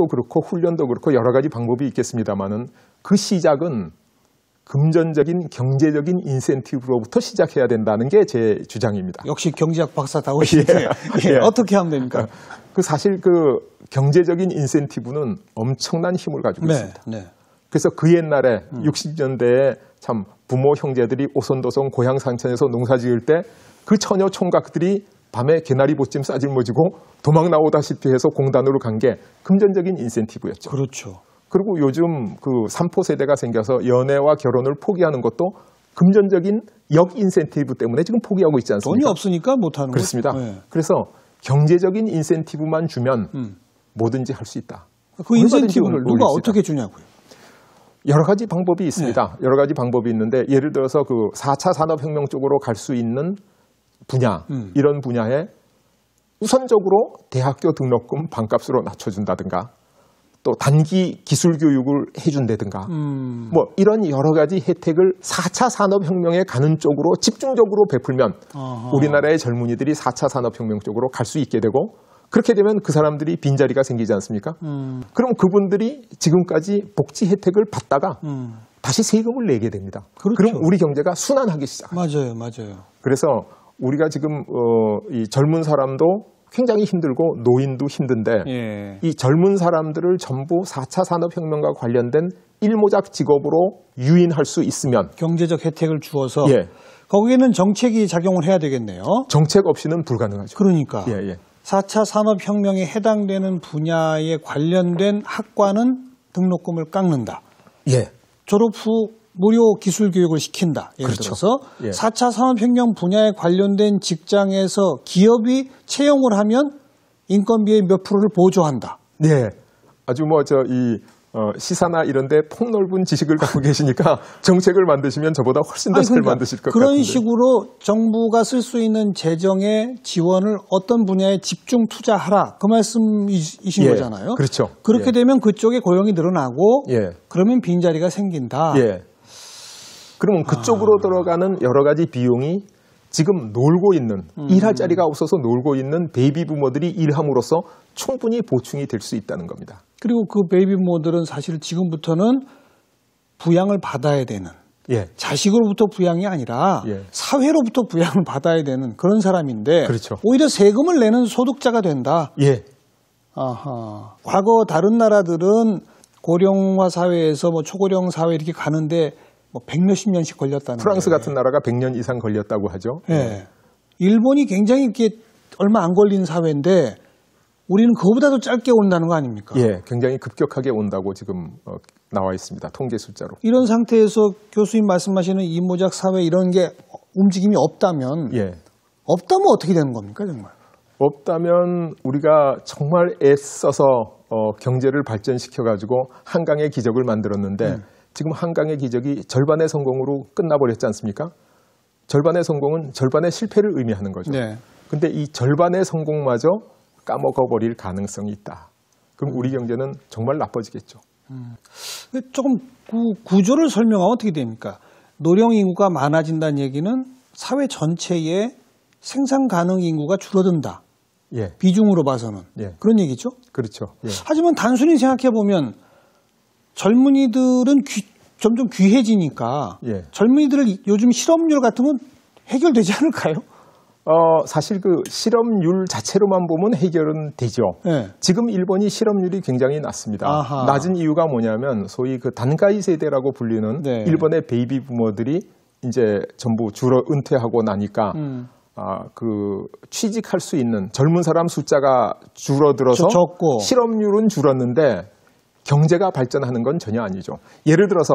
교육도 그렇고 훈련도 그렇고 여러 가지 방법이 있겠습니다만은 그 시작은 금전적인 경제적인 인센티브로부터 시작해야 된다는 게 제 주장입니다. 역시 경제학 박사다우시네요. 예. 어떻게 하면 됩니까? 사실 그 경제적인 인센티브는 엄청난 힘을 가지고 있습니다. 네. 그래서 그 옛날에 60년대에 참 부모 형제들이 오손도손 고향 산천에서 농사 지을 때 그 처녀 총각들이 밤에 개나리 보찜 싸질머지고 도망 나오다시피 해서 공단으로 간 게 금전적인 인센티브였죠. 그렇죠. 그리고 요즘 그 3포 세대가 생겨서 연애와 결혼을 포기하는 것도 금전적인 역 인센티브 때문에 지금 포기하고 있지 않습니까? 돈이 없으니까 못하는 거죠. 그렇습니다. 네. 그래서 경제적인 인센티브만 주면 뭐든지 할 수 있다. 그 인센티브를 누가 어떻게 주냐고요? 여러 가지 방법이 있습니다. 네. 여러 가지 방법이 있는데 예를 들어서 그 4차 산업혁명 쪽으로 갈 수 있는 분야, 이런 분야에 우선적으로 대학교 등록금 반값으로 낮춰준다든가 또 단기 기술 교육을 해준다든가 뭐 이런 여러 가지 혜택을 4차 산업혁명에 가는 쪽으로 집중적으로 베풀면 우리나라의 젊은이들이 4차 산업혁명 쪽으로 갈 수 있게 되고 그렇게 되면 그 사람들이 빈자리가 생기지 않습니까? 그럼 그분들이 지금까지 복지 혜택을 받다가 다시 세금을 내게 됩니다. 그렇죠. 그럼 우리 경제가 순환하기 시작합니다. 맞아요. 그래서 우리가 지금 이 젊은 사람도 굉장히 힘들고 노인도 힘든데 예. 이 젊은 사람들을 전부 4차 산업혁명과 관련된 일모작 직업으로 유인할 수 있으면 경제적 혜택을 주어서 예. 거기에는 정책이 작용을 해야 되겠네요. 정책 없이는 불가능하죠. 그러니까 예. 4차 산업혁명에 해당되는 분야에 관련된 학과는 등록금을 깎는다. 예. 졸업 후 무료 기술 교육을 시킨다. 예를 그렇죠. 들어서 예. 4차 산업혁명 분야에 관련된 직장에서 기업이 채용을 하면 인건비의 몇 프로를 보조한다. 네. 아주 시사나 이런 데 폭넓은 지식을 갖고 계시니까 정책을 만드시면 저보다 훨씬 더 잘 만드실 것 같은데. 그런 식으로 정부가 쓸 수 있는 재정의 지원을 어떤 분야에 집중 투자하라. 그 말씀이신 거잖아요. 그렇죠. 그렇게 되면 그쪽에 고용이 늘어나고 예. 그러면 빈자리가 생긴다. 예. 그러면 그쪽으로 들어가는 여러 가지 비용이 지금 놀고 있는 일할 자리가 없어서 놀고 있는 베이비 부모들이 일함으로써 충분히 보충이 될 수 있다는 겁니다. 그리고 그 베이비 부모들은 사실 지금부터는 부양을 받아야 되는 예. 자식으로부터 부양이 아니라 예. 사회로부터 부양을 받아야 되는 그런 사람인데 그렇죠. 오히려 세금을 내는 소득자가 된다. 예. 아하. 과거 다른 나라들은 고령화 사회에서 초고령 사회 이렇게 가는데 100몇십 년씩 걸렸다는 프랑스 거예요. 같은 나라가 100년 이상 걸렸다고 하죠. 예. 일본이 굉장히 이렇게 얼마 안 걸린 사회인데 우리는 그거보다도 짧게 온다는 거 아닙니까? 예, 굉장히 급격하게 온다고 지금 나와 있습니다. 통계 숫자로. 이런 상태에서 교수님 말씀하시는 이모작 사회 이런 게 움직임이 없다면 예. 없다면 어떻게 되는 겁니까 정말? 없다면 우리가 정말 애써서 경제를 발전시켜가지고 한강의 기적을 만들었는데 지금 한강의 기적이 절반의 성공으로 끝나버렸지 않습니까? 절반의 성공은 절반의 실패를 의미하는 거죠. 네. 근데 이 절반의 성공마저 까먹어버릴 가능성이 있다. 그럼 우리 경제는 정말 나빠지겠죠. 조금 구조를 설명하면 어떻게 됩니까? 노령 인구가 많아진다는 얘기는 사회 전체의 생산 가능 인구가 줄어든다. 예. 비중으로 봐서는. 예. 그런 얘기죠? 그렇죠. 예. 하지만 단순히 생각해 보면 젊은이들은 점점 귀해지니까 예. 젊은이들을 요즘 실업률 같은 건 해결되지 않을까요? 사실 그 실업률 자체로만 보면 해결은 되죠. 네. 지금 일본이 실업률이 굉장히 낮습니다. 아하. 낮은 이유가 뭐냐면 소위 그 단가이 세대라고 불리는 네. 일본의 베이비 부모들이 이제 전부 주로 은퇴하고 나니까 그 취직할 수 있는 젊은 사람 숫자가 줄어들어서 적고. 실업률은 줄었는데 경제가 발전하는 건 전혀 아니죠. 예를 들어서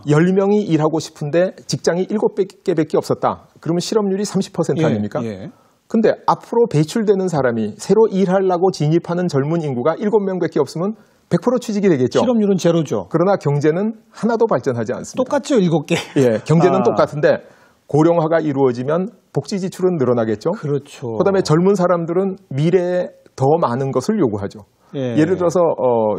10명이 일하고 싶은데 직장이 7개밖에 없었다. 그러면 실업률이 30% 아닙니까? 예. 근데 앞으로 배출되는 사람이 새로 일하려고 진입하는 젊은 인구가 7명밖에 없으면 100% 취직이 되겠죠. 실업률은 제로죠. 그러나 경제는 하나도 발전하지 않습니다. 똑같죠, 7개. 예, 경제는 똑같은데 고령화가 이루어지면 복지 지출은 늘어나겠죠. 그렇죠. 그다음에 젊은 사람들은 미래에 더 많은 것을 요구하죠. 예. 예를 들어서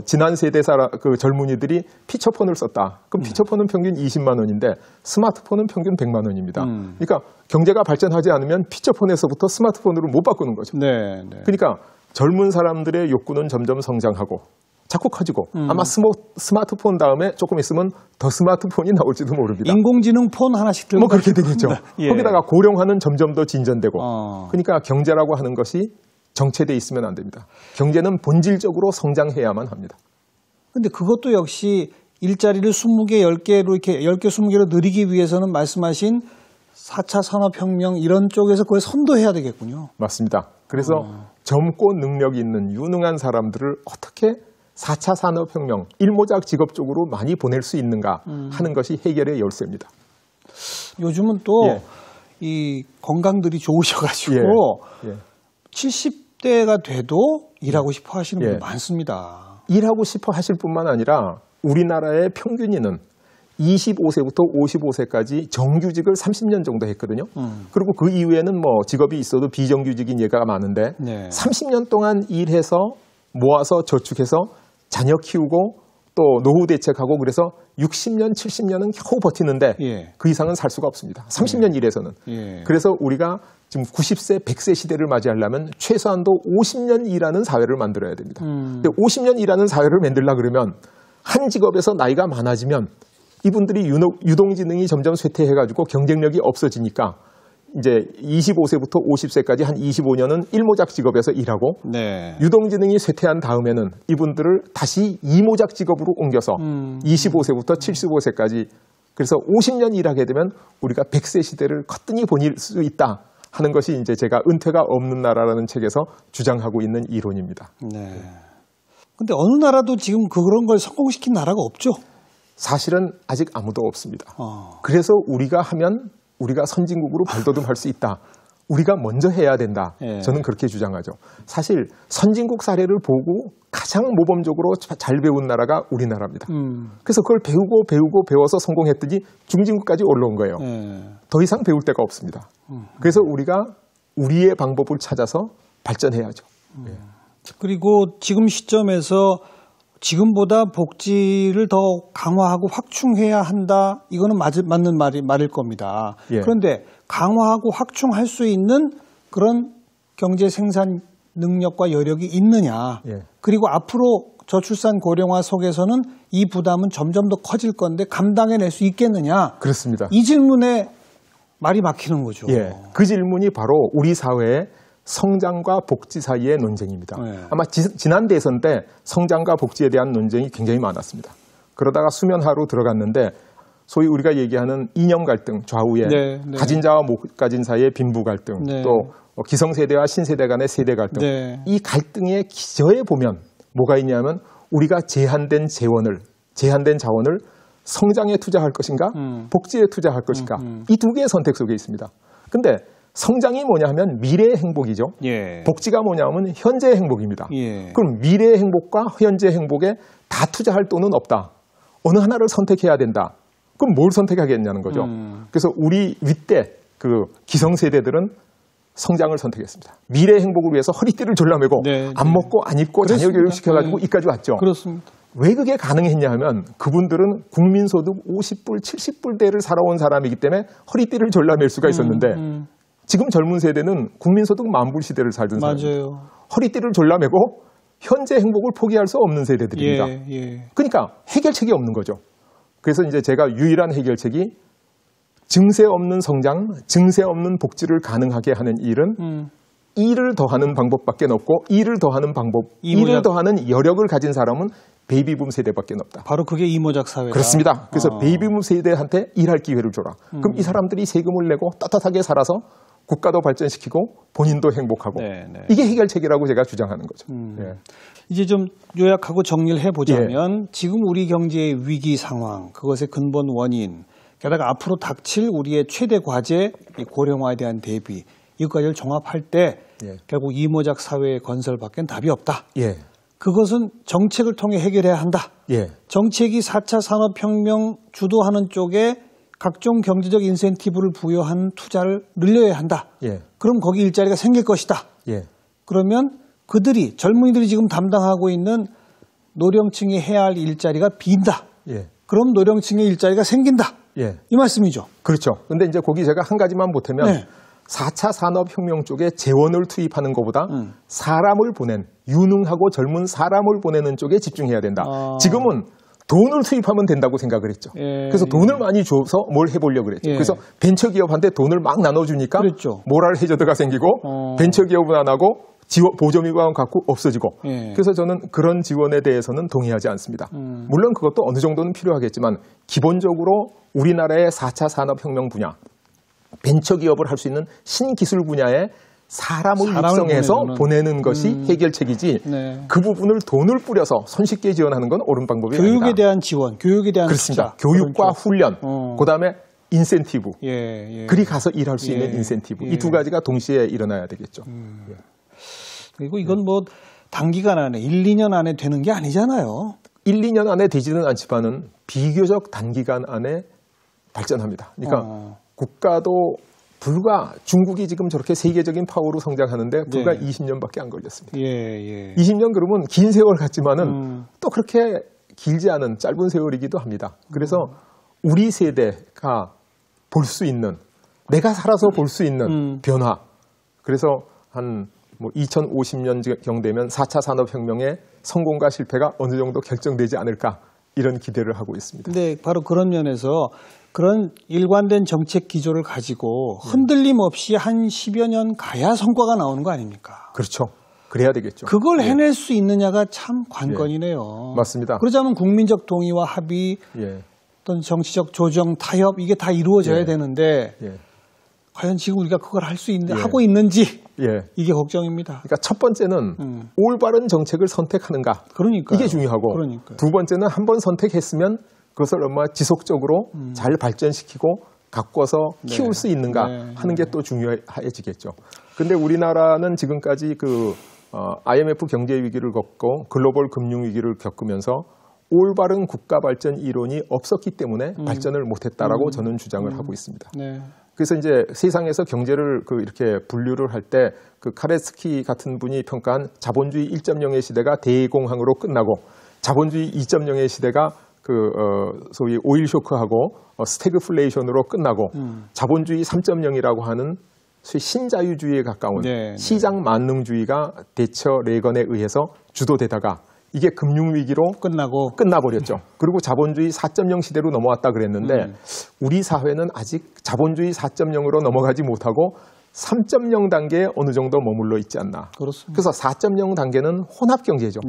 지난 세대 그 젊은이들이 피처폰을 썼다. 그럼 피처폰은 평균 20만 원인데 스마트폰은 평균 100만 원입니다. 그러니까 경제가 발전하지 않으면 피처폰에서부터 스마트폰으로 못 바꾸는 거죠. 네. 그러니까 젊은 사람들의 욕구는 점점 성장하고 자꾸 커지고 아마 스마트폰 다음에 조금 있으면 더 스마트폰이 나올지도 모릅니다. 인공지능 폰 하나씩 들고 뭐 그렇게 되겠죠. 예. 거기다가 고령화는 점점 더 진전되고 그러니까 경제라고 하는 것이 정체돼 있으면 안 됩니다. 경제는 본질적으로 성장해야만 합니다. 근데 그것도 역시 일자리를 20개, 10개로 이렇게 10개, 20개로 늘리기 위해서는 말씀하신 4차 산업혁명 이런 쪽에서 그걸 선도해야 되겠군요. 맞습니다. 그래서 젊고 능력이 있는 유능한 사람들을 어떻게 4차 산업혁명, 일모작 직업 쪽으로 많이 보낼 수 있는가 하는 것이 해결의 열쇠입니다. 요즘은 또 이 건강들이 좋으셔가지고 예. 70대가 돼도 일하고 싶어 하시는 분들 많습니다. 일하고 싶어 하실 뿐만 아니라 우리나라의 평균인은 25세부터 55세까지 정규직을 30년 정도 했거든요. 그리고 그 이후에는 뭐 직업이 있어도 비정규직인 예가 많은데 30년 동안 일해서 모아서 저축해서 자녀 키우고 또 노후 대책하고 그래서 60년, 70년은 겨우 버티는데 그 이상은 살 수가 없습니다. 30년 일해서는. 그래서 우리가 지금 90세, 100세 시대를 맞이하려면 최소한도 50년 일하는 사회를 만들어야 됩니다. 근데 50년 일하는 사회를 만들려고 그러면 한 직업에서 나이가 많아지면 이분들이 유동지능이 점점 쇠퇴해가지고 경쟁력이 없어지니까 이제 25세부터 50세까지 한 25년은 일모작 직업에서 일하고 유동지능이 쇠퇴한 다음에는 이분들을 다시 이모작 직업으로 옮겨서 25세부터 75세까지 그래서 50년 일하게 되면 우리가 100세 시대를 거뜬히 보낼 수 있다 하는 것이 이제 제가 은퇴가 없는 나라라는 책에서 주장하고 있는 이론입니다. 근데 어느 나라도 지금 그런 걸 성공시킨 나라가 없죠? 사실은 아직 아무도 없습니다. 그래서 우리가 하면 우리가 선진국으로 발돋움할 수 있다. 우리가 먼저 해야 된다. 저는 그렇게 주장하죠. 사실 선진국 사례를 보고 가장 모범적으로 잘 배운 나라가 우리나라입니다. 그래서 그걸 배워서 성공했더니 중진국까지 올라온 거예요. 더 이상 배울 데가 없습니다. 그래서 우리가 우리의 방법을 찾아서 발전해야죠. 그리고 지금 시점에서 지금보다 복지를 더 강화하고 확충해야 한다. 이거는 맞는 말일 겁니다. 그런데 강화하고 확충할 수 있는 그런 경제 생산 능력과 여력이 있느냐. 그리고 앞으로 저출산 고령화 속에서는 이 부담은 점점 더 커질 건데 감당해낼 수 있겠느냐. 그렇습니다. 이 질문에 말이 막히는 거죠. 그 질문이 바로 우리 사회의 성장과 복지 사이의 논쟁입니다. 아마 지난 대선 때 성장과 복지에 대한 논쟁이 굉장히 많았습니다. 그러다가 수면하로 들어갔는데 소위 우리가 얘기하는 이념 갈등, 좌우에 가진 자와 못 가진 사이의 빈부 갈등, 또 기성세대와 신세대 간의 세대 갈등. 이 갈등의 기저에 보면 뭐가 있냐면 우리가 제한된 자원을 성장에 투자할 것인가, 복지에 투자할 것인가. 이 두 개의 선택 속에 있습니다. 근데 성장이 뭐냐 하면 미래의 행복이죠. 복지가 뭐냐 하면 현재의 행복입니다. 그럼 미래의 행복과 현재의 행복에 다 투자할 돈은 없다. 어느 하나를 선택해야 된다. 그럼 뭘 선택하겠냐는 거죠. 그래서 우리 윗대 그 기성세대들은 성장을 선택했습니다. 미래의 행복을 위해서 허리띠를 졸라매고 안 먹고 안 입고 자녀 교육시켜가지고 이까지 왔죠. 그렇습니다. 왜 그게 가능했냐 하면 그분들은 국민소득 50불, 70불대를 살아온 사람이기 때문에 허리띠를 졸라맬 수가 있었는데 지금 젊은 세대는 국민소득 만불 시대를 살던 사람입니다. 허리띠를 졸라매고 현재 행복을 포기할 수 없는 세대들입니다. 그러니까 해결책이 없는 거죠. 그래서 이제 제가 유일한 해결책이 증세 없는 성장, 증세 없는 복지를 가능하게 하는 일은 일을 더하는 방법밖에 없고 일을 더하는 일을 더하는 여력을 가진 사람은 베이비붐 세대밖에 없다. 바로 그게 이모작 사회다. 그렇습니다. 그래서 베이비붐 세대한테 일할 기회를 줘라. 그럼 이 사람들이 세금을 내고 떳떳하게 살아서 국가도 발전시키고 본인도 행복하고 이게 해결책이라고 제가 주장하는 거죠. 이제 좀 요약하고 정리를 해보자면 지금 우리 경제의 위기 상황, 그것의 근본 원인, 게다가 앞으로 닥칠 우리의 최대 과제, 이 고령화에 대한 대비, 이것까지를 종합할 때 결국 이모작 사회의 건설밖에 답이 없다. 그것은 정책을 통해 해결해야 한다. 정책이 4차 산업혁명 주도하는 쪽에 각종 경제적 인센티브를 부여한 투자를 늘려야 한다. 그럼 거기 일자리가 생길 것이다. 그러면 그들이 젊은이들이 지금 담당하고 있는 노령층이 해야 할 일자리가 빈다. 그럼 노령층의 일자리가 생긴다. 이 말씀이죠. 그렇죠. 근데 이제 거기 제가 한 가지만 보태면 4차 산업혁명 쪽에 재원을 투입하는 것보다 사람을 보낸, 유능하고 젊은 사람을 보내는 쪽에 집중해야 된다. 지금은 돈을 투입하면 된다고 생각을 했죠. 그래서 돈을 많이 줘서 뭘 해보려고 그랬죠. 그래서 벤처기업한테 돈을 막 나눠주니까 그랬죠. 모랄 해저드가 생기고 벤처기업은 안 하고 보조미관 갖고 없어지고. 그래서 저는 그런 지원에 대해서는 동의하지 않습니다. 물론 그것도 어느 정도는 필요하겠지만 기본적으로 우리나라의 4차 산업혁명 분야, 벤처기업을 할 수 있는 신기술 분야에 사람을 육성해서 보내는 것이 해결책이지 그 부분을 돈을 뿌려서 손쉽게 지원하는 건 옳은 방법이 아니다. 교육에 대한 지원, 교육에 대한 그렇습니다. 투자. 교육과 훈련, 그다음에 인센티브. 예. 그리 가서 일할 수 있는 인센티브. 이 두 가지가 동시에 일어나야 되겠죠. 그리고 이건 뭐 단기간 안에 1, 2년 안에 되는 게 아니잖아요. 1, 2년 안에 되지는 않지만은 비교적 단기간 안에 발전합니다. 그러니까 국가도 불과 중국이 지금 저렇게 세계적인 파워로 성장하는데 불과 20년밖에 안 걸렸습니다. 20년 그러면 긴 세월 같지만은 또 그렇게 길지 않은 짧은 세월이기도 합니다. 그래서 우리 세대가 볼 수 있는, 내가 살아서 볼 수 있는 변화. 그래서 한 2050년경 되면 4차 산업혁명의 성공과 실패가 어느 정도 결정되지 않을까 이런 기대를 하고 있습니다. 근데 바로 그런 면에서 그런 일관된 정책 기조를 가지고 흔들림 없이 한 10여 년 가야 성과가 나오는 거 아닙니까? 그렇죠. 그래야 되겠죠. 그걸 해낼 수 있느냐가 참 관건이네요. 맞습니다. 그러자면 국민적 동의와 합의, 어떤 정치적 조정, 타협 이게 다 이루어져야 되는데 과연 지금 우리가 그걸 할 수 있는 하고 있는지 이게 걱정입니다. 그러니까 첫 번째는 올바른 정책을 선택하는가. 이게 중요하고 두 번째는 한번 선택했으면 그것을 얼마나 지속적으로 잘 발전시키고 가꿔서 키울 수 있는가 하는 게 또 중요해지겠죠. 근데 우리나라는 지금까지 IMF 경제 위기를 겪고 글로벌 금융 위기를 겪으면서 올바른 국가 발전 이론이 없었기 때문에 발전을 못했다라고 저는 주장을 하고 있습니다. 그래서 이제 세상에서 경제를 이렇게 분류를 할 때 카레스키 같은 분이 평가한 자본주의 1.0의 시대가 대공황으로 끝나고 자본주의 2.0의 시대가 소위 오일 쇼크하고 스태그플레이션으로 끝나고 자본주의 3.0이라고 하는 소위 신자유주의에 가까운 시장 만능주의가 대처 레건에 의해서 주도되다가 이게 금융위기로 끝나버렸죠. 그리고 자본주의 4.0 시대로 넘어왔다 그랬는데 우리 사회는 아직 자본주의 4.0으로 넘어가지 못하고 3.0 단계에 어느 정도 머물러 있지 않나. 그렇습니다. 그래서 4.0 단계는 혼합경제죠.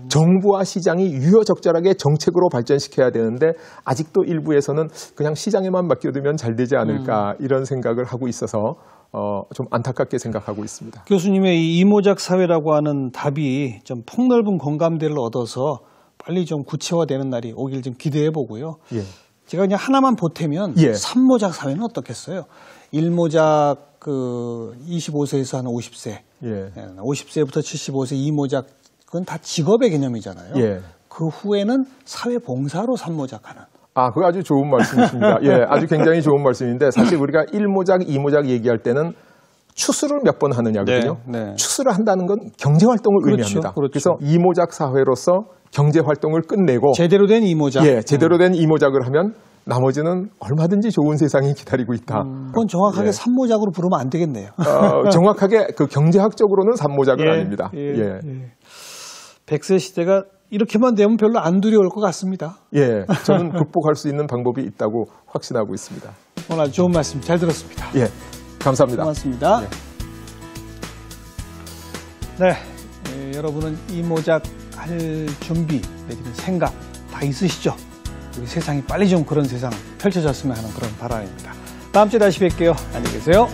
정부와 시장이 유효적절하게 정책으로 발전시켜야 되는데 아직도 일부에서는 그냥 시장에만 맡겨두면 잘 되지 않을까 이런 생각을 하고 있어서 좀 안타깝게 생각하고 있습니다. 교수님의 이 이모작 사회라고 하는 답이 좀 폭넓은 공감대를 얻어서 빨리 좀 구체화되는 날이 오길 좀 기대해 보고요. 제가 그냥 하나만 보태면 3모작 사회는 어떻겠어요? 1모작 25세에서 한 50세, 50세부터 75세 2모작 그건 다 직업의 개념이잖아요. 그 후에는 사회봉사로 3모작하는. 그거 아주 좋은 말씀이십니다. 아주 굉장히 좋은 말씀인데 사실 우리가 1모작, 2모작 얘기할 때는 추수를 몇 번 하느냐거든요. 추수를 한다는 건 경제활동을 의미합니다. 그래서 2모작 사회로서 경제활동을 끝내고 제대로 된 2모작. 제대로 된 2모작을 하면 나머지는 얼마든지 좋은 세상이 기다리고 있다. 그건 정확하게 3모작으로 부르면 안 되겠네요. 정확하게 경제학적으로는 3모작은 아닙니다. 100세 시대가 이렇게만 되면 별로 안 두려울 것 같습니다. 저는 극복할 수 있는 방법이 있다고 확신하고 있습니다. 오늘 아주 좋은 말씀 잘 들었습니다. 감사합니다. 고맙습니다. 여러분은 이모작 할 준비 내지는 생각 다 있으시죠? 우리 세상이 빨리 좀 그런 세상 펼쳐졌으면 하는 그런 바람입니다. 다음 주에 다시 뵐게요. 안녕히 계세요.